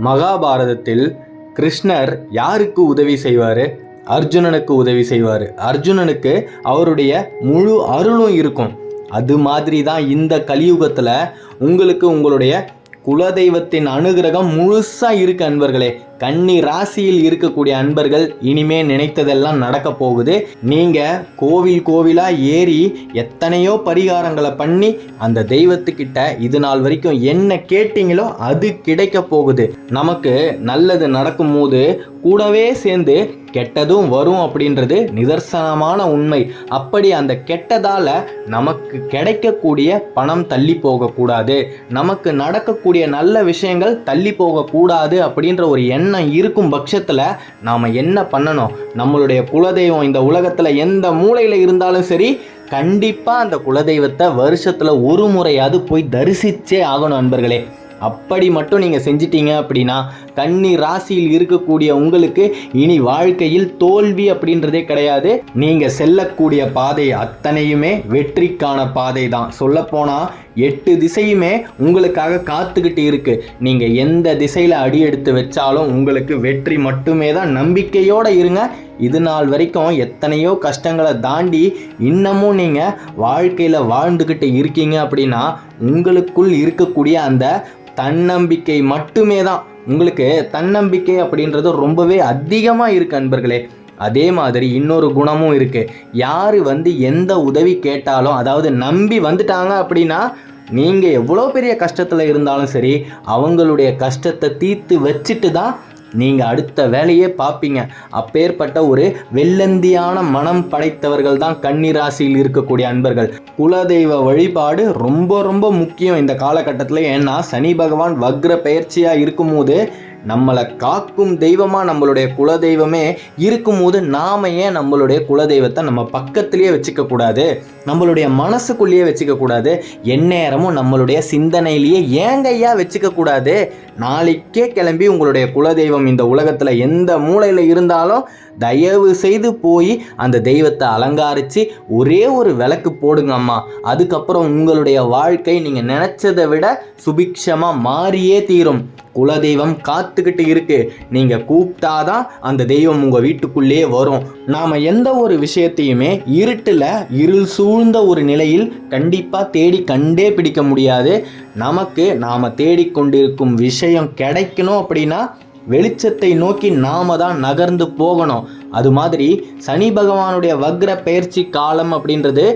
மகாபாரதத்தில் கிருஷ்ணர் யாருக்கு உதவி செய்வார்? அர்ஜுனனுக்கு உதவி செய்வார். அர்ஜுனனுக்கு அவருடைய முழு அருளும் இருக்கும். அது மாதிரி தான் இந்த கலியுகத்தில் உங்களுக்கு உங்களுடைய குலதெய்வத்தின் அனுகிரகம் முழுசாக இருக்கு அன்பர்களே. கன்னி ராசியில் இருக்கக்கூடிய அன்பர்கள் இனிமே நினைத்ததெல்லாம் நடக்க போகுது. நீங்கள் கோவிலா ஏறி எத்தனையோ பரிகாரங்களை பண்ணி அந்த தெய்வத்துக்கிட்ட இது நாள் வரைக்கும் என்ன கேட்டீங்களோ அது கிடைக்க போகுது. நமக்கு நல்லது நடக்கும் போது கூடவே சேர்ந்து கெட்டதும் வரும் அப்படின்றது நிதர்சனமான உண்மை. அப்படி அந்த கெட்டதால் நமக்கு கிடைக்கக்கூடிய பணம் தள்ளி போகக்கூடாது, நமக்கு நடக்கக்கூடிய நல்ல விஷயங்கள் தள்ளி போகக்கூடாது அப்படின்ற ஒரு எண்ணம் இருக்கும் பட்சத்தில் நாம் என்ன பண்ணணும்? நம்மளுடைய குலதெய்வம் இந்த உலகத்தில் எந்த மூலையில் இருந்தாலும் சரி, கண்டிப்பாக அந்த குலதெய்வத்தை வருஷத்தில் ஒரு முறையாவது போய் தரிசிச்சே ஆகணும் அன்பர்களே. அப்படி மட்டும் நீங்கள் செஞ்சிட்டீங்க அப்படின்னா கன்னி ராசியில் இருக்கக்கூடிய உங்களுக்கு இனி வாழ்க்கையில் தோல்வி அப்படின்றதே கிடையாது. நீங்கள் செல்லக்கூடிய பாதை அத்தனையுமே வெற்றிக்கான பாதை தான். சொல்லப்போனால் 8 திசையுமே உங்களுக்காக காத்துக்கிட்டு இருக்கு. நீங்கள் எந்த திசையில் அடி எடுத்து வச்சாலும் உங்களுக்கு வெற்றி மட்டுமே தான். நம்பிக்கையோடு இருங்க. இது நாள் வரைக்கும் எத்தனையோ கஷ்டங்களை தாண்டி இன்னமும் நீங்கள் வாழ்க்கையில் வாழ்ந்துக்கிட்டு இருக்கீங்க அப்படின்னா உங்களுக்குள் இருக்கக்கூடிய அந்த தன்னம்பிக்கை மட்டுமே தான். உங்களுக்கு தன்னம்பிக்கை அப்படின்றது ரொம்பவே அதிகமாக இருக்குது அன்பர்களே. அதே மாதிரி இன்னொரு குணமும் இருக்குது. யார் எந்த உதவி கேட்டாலும், அதாவது நம்பி வந்துட்டாங்க அப்படின்னா நீங்கள் எவ்வளோ பெரிய கஷ்டத்தில் இருந்தாலும் சரி, அவங்களுடைய கஷ்டத்தை தீர்த்து வச்சுட்டு தான் நீங்கள் அடுத்த வேலையே பார்ப்பீங்க. அப்பேற்பட்ட ஒரு வெள்ளந்தியான மனம் படைத்தவர்கள் தான் கன்னிராசியில் இருக்கக்கூடிய அன்பர்கள். குலதெய்வ வழிபாடு ரொம்ப ரொம்ப முக்கியம் இந்த காலகட்டத்தில். ஏன்னா சனி பகவான் வக்ர பயிற்சியாக இருக்கும்போது நம்மளை காக்கும் தெய்வமாக நம்மளுடைய குலதெய்வமே இருக்கும்போது நாம் ஏன் நம்மளுடைய குலதெய்வத்தை நம்ம பக்கத்துலேயே வச்சுக்கக்கூடாது, நம்மளுடைய மனசுக்குள்ளேயே வச்சுக்கக்கூடாது, எந்நேரமும் நம்மளுடைய சிந்தனையிலேயே ஏங்கையா வச்சுக்கக்கூடாது? நாளைக்கே கிளம்பி உங்களுடைய குலதெய்வம் இந்த உலகத்தில் எந்த மூலையில் இருந்தாலும் தயவு செய்து போய் அந்த தெய்வத்தை அலங்காரித்து ஒரே ஒரு விளக்கு போடுங்க அம்மா. அதுக்கப்புறம் உங்களுடைய வாழ்க்கை நீங்கள் நினச்சதை விட சுபிக்ஷமாக மாறியே தீரும். குலதெய்வம் காத்துக்கிட்டு இருக்கு. நீங்கள் கூப்பிட்டாதான் அந்த தெய்வம் உங்கள் வீட்டுக்குள்ளேயே வரும். நாம் எந்த ஒரு விஷயத்தையுமே இருள் சூழ்ந்த ஒரு நிலையில் கண்டிப்பாக தேடி கண்டே பிடிக்க முடியாது. நாம் தேடிக்கொண்டிருக்கும் விஷயம் கிடைக்கணும் அப்படின்னா வெளிச்சத்தை நோக்கி நாம தான் நகர்ந்து போகணும். அது மாதிரி சனி பகவானுடைய வக்ர பயிற்சி காலம் அப்படின்றது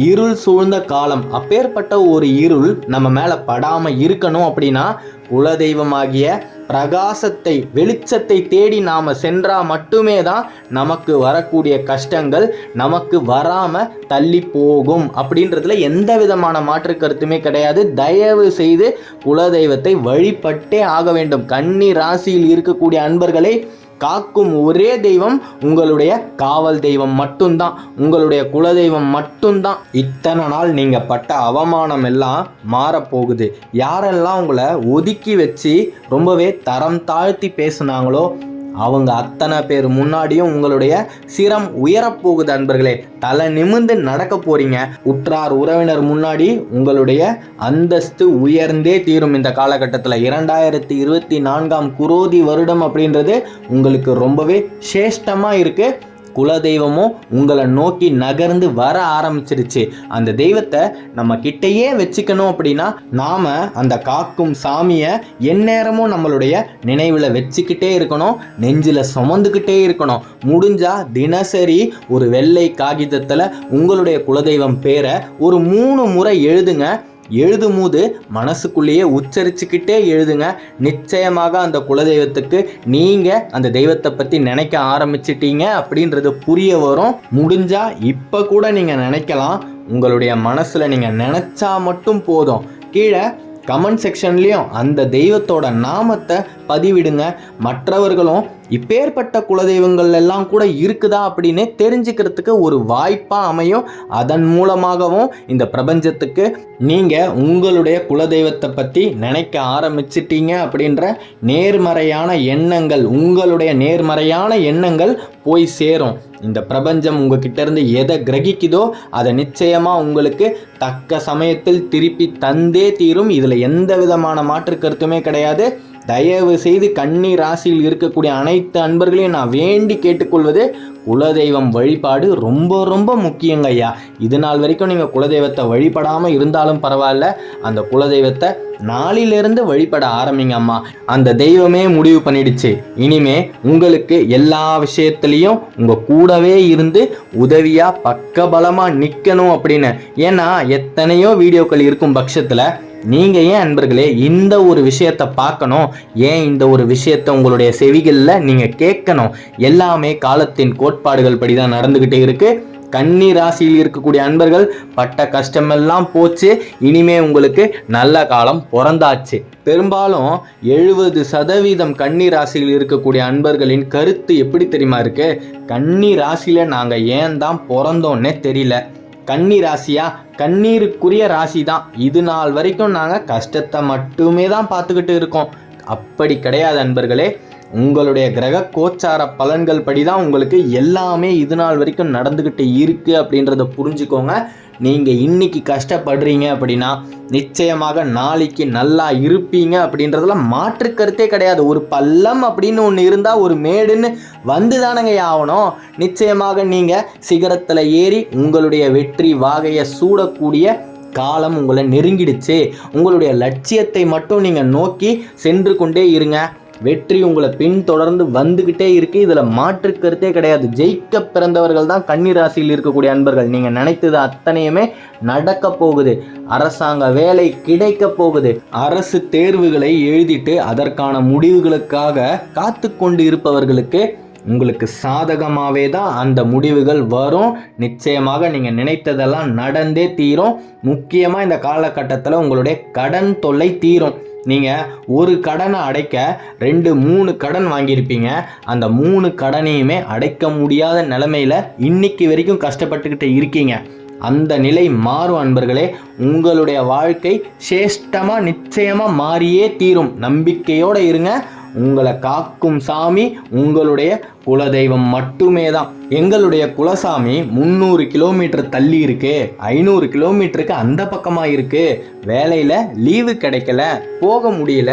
இருள் சூழ்ந்த காலம். அப்பேற்பட்ட ஒரு இருள் நம்ம மேலே படாமல் இருக்கணும் அப்படின்னா குலதெய்வமாகிய பிரகாசத்தை, வெளிச்சத்தை தேடி நாம் சென்றால் மட்டுமே தான் நமக்கு வரக்கூடிய கஷ்டங்கள் நமக்கு வராமல் தள்ளி போகும் அப்படின்றதுல எந்த விதமான மாற்று கருத்துமே கிடையாது. தயவு செய்து குலதெய்வத்தை வழிபட்டே ஆக வேண்டும். கன்னி ராசியில் இருக்கக்கூடிய அன்பர்களை காக்கும் ஒரே தெய்வம் உங்களுடைய காவல் தெய்வம் மட்டும்தான், உங்களுடைய குலதெய்வம் மட்டும்தான். இத்தனை நாள் நீங்கள் பட்ட அவமானம் எல்லாம் மாறப்போகுது. யாரெல்லாம் உங்களை ஒதுக்கி வச்சு ரொம்பவே தரம் தாழ்த்தி பேசுனாங்களோ அவங்க அத்தனை பேர் முன்னாடியும் உங்களுடைய சிரம் உயரப்போகுது அன்பர்களே. தலை நிமிர்ந்து நடக்க போறீங்க. உற்றார் உறவினர் முன்னாடி உங்களுடைய அந்தஸ்து உயர்ந்தே தீரும். இந்த காலகட்டத்தில் 2024 குரோதி வருடம் அப்படின்றது உங்களுக்கு ரொம்பவே சேஷ்டமாக இருக்கு. குலதெய்வமும் உங்களை நோக்கி நகர்ந்து வர ஆரம்பிச்சிருச்சு. அந்த தெய்வத்தை நம்ம கிட்டையே வச்சுக்கணும் அப்படின்னா நாம் அந்த காக்கும் சாமியை எந்நேரமும் நம்மளுடைய நினைவில் வச்சுக்கிட்டே இருக்கணும், நெஞ்சில் சுமந்துக்கிட்டே இருக்கணும். முடிஞ்சால் தினசரி ஒரு வெள்ளை காகிதத்தில் உங்களுடைய குலதெய்வம் பேரை ஒரு 3 முறை எழுதுங்க. எழுதும்போது மனசுக்குள்ளேயே உச்சரிச்சுக்கிட்டே எழுதுங்க. நிச்சயமாக அந்த குலதெய்வத்துக்கு நீங்கள் அந்த தெய்வத்தை பற்றி நினைக்க ஆரம்பிச்சிட்டீங்க அப்படின்றது புரிய வரும். முடிஞ்சால் இப்போ கூட நீங்கள் நினைக்கலாம். உங்களுடைய மனசில் நீங்கள் நினச்சா மட்டும் போதும். கீழே கமெண்ட் செக்ஷன்லேயும் அந்த தெய்வத்தோட நாமத்தை பதிவிடுங்க. மற்றவர்களும் இப்பேற்பட்ட குலதெய்வங்கள் எல்லாம் கூட இருக்குதா அப்படின்னு தெரிஞ்சுக்கிறதுக்கு ஒரு வாய்ப்பாக அமையும். அதன் மூலமாகவும் இந்த பிரபஞ்சத்துக்கு நீங்கள் உங்களுடைய குலதெய்வத்தை பற்றி நினைக்க ஆரம்பிச்சிட்டீங்க அப்படின்ற நேர்மறையான எண்ணங்கள், உங்களுடைய நேர்மறையான எண்ணங்கள் போய் சேரும். இந்த பிரபஞ்சம் உங்ககிட்ட இருந்து எதை கிரகிக்குதோ அதை நிச்சயமாக உங்களுக்கு தக்க சமயத்தில் திருப்பி தந்தே தீரும். இதில் எந்த விதமான மாற்று கருத்துமே கிடையாது. தயவு செய்து கன்னி ராசியில் இருக்கக்கூடிய அனைத்து அன்பர்களையும் நான் வேண்டி கேட்டுக்கொள்வது, குலதெய்வம் வழிபாடு ரொம்ப ரொம்ப முக்கியங்க ஐயா. இது நாள் வரைக்கும் நீங்கள் குலதெய்வத்தை வழிபடாமல் இருந்தாலும் பரவாயில்ல, அந்த குலதெய்வத்தை நாளிலிருந்து வழிபட ஆரம்பிங்க அம்மா. அந்த தெய்வமே முடிவு பண்ணிடுச்சு, இனிமே உங்களுக்கு எல்லா விஷயத்துலையும் உங்கள் கூடவே இருந்து உதவியாக பக்கபலமாக நிற்கணும் அப்படின்னு. ஏன்னா எத்தனையோ வீடியோக்கள் இருக்கும் பட்சத்தில் நீங்கள் ஏன் அன்பர்களே இந்த ஒரு விஷயத்தை பார்க்கணும், ஏன் இந்த ஒரு விஷயத்தை உங்களுடைய செவிகளில் நீங்கள் கேட்கணும்? எல்லாமே காலத்தின் கோட்பாடுகள் படி தான் நடந்துக்கிட்டே இருக்குது. கன்னி ராசியில் இருக்கக்கூடிய அன்பர்கள் பட்ட கஷ்டமெல்லாம் போச்சு, இனிமே உங்களுக்கு நல்ல காலம் பிறந்தாச்சு. பெரும்பாலும் 70% கன்னி ராசியில் இருக்கக்கூடிய அன்பர்களின் கருத்து எப்படி தெரியுமா இருக்கு? கன்னி ராசியில் நாங்கள் ஏன் தான் பிறந்தோன்னே தெரியல. கன்னி ராசியா? கண்ணீருக்குரிய ராசி தான். இது நாள் வரைக்கும் நாங்கள் கஷ்டத்தை மட்டுமே தான் பார்த்துக்கிட்டு இருக்கோம். அப்படி கிடையாது அன்பர்களே. உங்களுடைய கிரக கோச்சார பலன்கள் படி தான் உங்களுக்கு எல்லாமே இது நாள் வரைக்கும் நடந்துக்கிட்டு இருக்குது அப்படின்றத புரிஞ்சுக்கோங்க. நீங்கள் இன்னைக்கு கஷ்டப்படுறீங்க அப்படின்னா நிச்சயமாக நாளைக்கு நல்லா இருப்பீங்க அப்படின்றதுல மாற்று கருத்தே கிடையாது. ஒரு பள்ளம் அப்படின்னு ஒன்று இருந்தால் ஒரு மேடுன்னு வந்து தானங்க ஆகணும். நிச்சயமாக நீங்கள் சிகரத்தில் ஏறி உங்களுடைய வெற்றி வாகையை சூடக்கூடிய காலம் உங்களை நெருங்கிடுச்சு. உங்களுடைய லட்சியத்தை மட்டும் நீங்கள் நோக்கி சென்று கொண்டே இருங்க. வெற்றி உங்களை பின்தொடர்ந்து வந்துக்கிட்டே இருக்குது. இதில் மாற்று கருத்தே கிடையாது. ஜெயிக்க பிறந்தவர்கள் தான் கன்னி ராசியில் இருக்கக்கூடிய அன்பர்கள். நீங்கள் நினைத்தது அத்தனையுமே நடக்க போகுது. அரசாங்க வேலை கிடைக்க போகுது. அரசு தேர்வுகளை எழுதிட்டு அதற்கான முடிவுகளுக்காக காத்து கொண்டு இருப்பவர்களுக்கு உங்களுக்கு சாதகமாகவே தான் அந்த முடிவுகள் வரும். நிச்சயமாக நீங்கள் நினைத்ததெல்லாம் நடந்தே தீரும். முக்கியமாக இந்த காலகட்டத்தில் உங்களுடைய கடன் தொல்லை தீரும். நீங்கள் ஒரு கடனை அடைக்க 2-3 கடன் வாங்கியிருப்பீங்க. அந்த 3 கடனையுமே அடைக்க முடியாத நிலைமையில் இன்னைக்கு வரைக்கும் கஷ்டப்பட்டுக்கிட்டு இருக்கீங்க. அந்த நிலை மாறும் அன்பர்களே. உங்களுடைய வாழ்க்கை சேஷ்டமாக நிச்சயமாக மாறியே தீரும். நம்பிக்கையோடு இருங்க. உங்களை காக்கும் சாமி உங்களுடைய குலதெய்வம் மட்டுமே தான். எங்களுடைய குலசாமி 300 கிலோமீட்டர் தள்ளி இருக்கு, 500 கிலோமீட்டருக்கு அந்த பக்கமாக இருக்கு. வேலையில் லீவு கிடைக்கல, போக முடியல,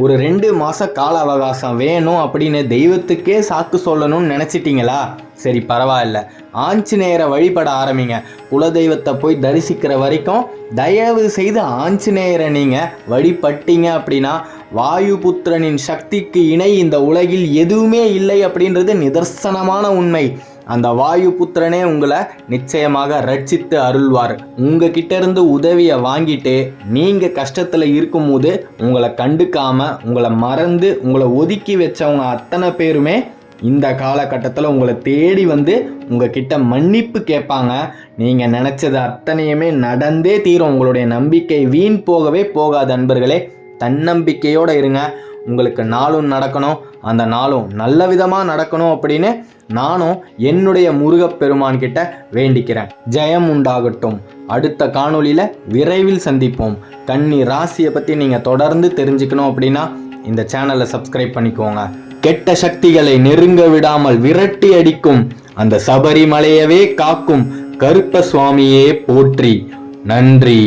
ஒரு 2 மாத கால அவகாசம் வேணும் அப்படின்னு தெய்வத்துக்கே சாக்கு சொல்லணும்னு நினச்சிட்டிங்களா? சரி, பரவாயில்ல. ஆஞ்சநேயரை வழிபட ஆரம்பிங்க. குலதெய்வத்தை போய் தரிசிக்கிற வரைக்கும் தயவு செய்து ஆஞ்சநேயரை நீங்கள் வழிபட்டீங்க அப்படின்னா வாயுபுத்திரனின் சக்திக்கு இணை இந்த உலகில் எதுவுமே இல்லை அப்படின்றது நிதர்சனமான உண்மை. அந்த வாயுபுத்திரனே உங்களை நிச்சயமாக ரட்சித்து அருள்வார். உங்ககிட்ட இருந்து உதவியை வாங்கிட்டு நீங்கள் கஷ்டத்தில் இருக்கும்போது உங்களை கண்டுக்காம உங்களை மறந்து உங்களை ஒதுக்கி வச்சவங்க அத்தனை பேருமே இந்த காலகட்டத்தில் உங்களை தேடி வந்து உங்ககிட்ட மன்னிப்பு கேட்பாங்க. நீங்கள் நினச்சது அத்தனையுமே நடந்தே தீரும். உங்களுடைய நம்பிக்கை வீண் போகவே போகாது அன்பர்களே. தன்னம்பிக்கையோடு இருங்க. உங்களுக்கு நாளும் நடக்கணும், அந்த நாளும் நல்ல விதமாக நடக்கணும் அப்படின்னு நானும் என்னுடைய முருகப்பெருமான் கிட்ட வேண்டிக்கிறேன். ஜெயம் உண்டாகட்டும். அடுத்த காணொளியில் விரைவில் சந்திப்போம். கன்னி ராசியை பற்றி நீங்கள் தொடர்ந்து தெரிஞ்சுக்கணும் அப்படின்னா இந்த சேனலை சப்ஸ்கிரைப் பண்ணிக்கோங்க. கெட்ட சக்திகளை நெருங்க விடாமல் விரட்டி அடிக்கும் அந்த சபரிமலையவே காக்கும் கருப்ப சுவாமியே போற்றி. நன்றி.